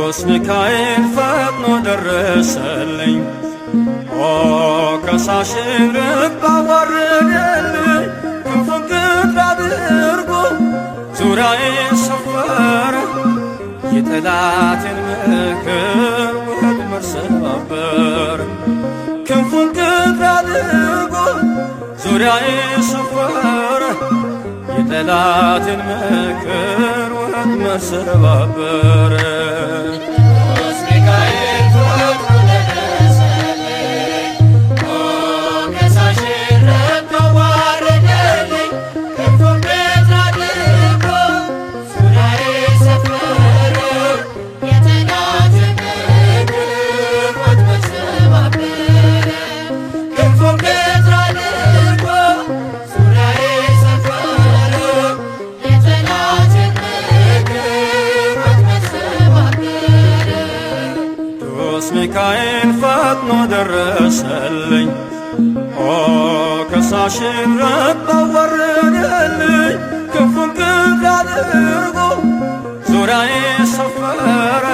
ቅዱስ ሚካኤል ፈጥኖ ደረሰልኝ። ኦ ከሳሽን ልብ አዋረደልኝ። ክንፉን ቅጥር አድርጎ ዙሪያዬን ሰፈረ። የጠላቴን ምክር ወጥመድ ሰባበረ። ክንፉን ቅጥር አድርጎ ዙሪያዬን ሰፈረ። የጠላቴን ምክር ወጥመድ ሰባበረ። ቅዱስ ሚካኤል ፈጥኖ ደረሰልኝ። ኦ ከሳሽን ልብ አዋረደልኝ። ክንፉን ቅጥር አድርጎ ዙሪያዬን ሰፈረ። የጠላቴን ምክር ወጥመድ ሰባበረ። ክንፉን ቅጥር አድርጎ ዙሪያዬን ሰፈረ። የጠላቴን ምክር ወጥመድ ሰባበረ። ቅዱስ ሚካኤል ፈጥኖ ደረሰልኝ። ኦ ከሳሽን ልብ አዋረደልኝ። ክንፉን ቅጥር አድርጎ ዙሪያዬን ሰፈረ።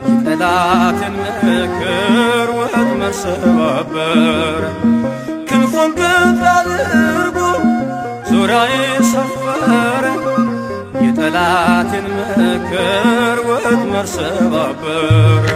የጠላቴን ምክር ወጥመድ ሰባበረ። ክንፉን ቅጥር አድርጎ ዙሪያዬን ሰፈረ። የጠላቴን ምክር ወጥመድ ሰባበረ።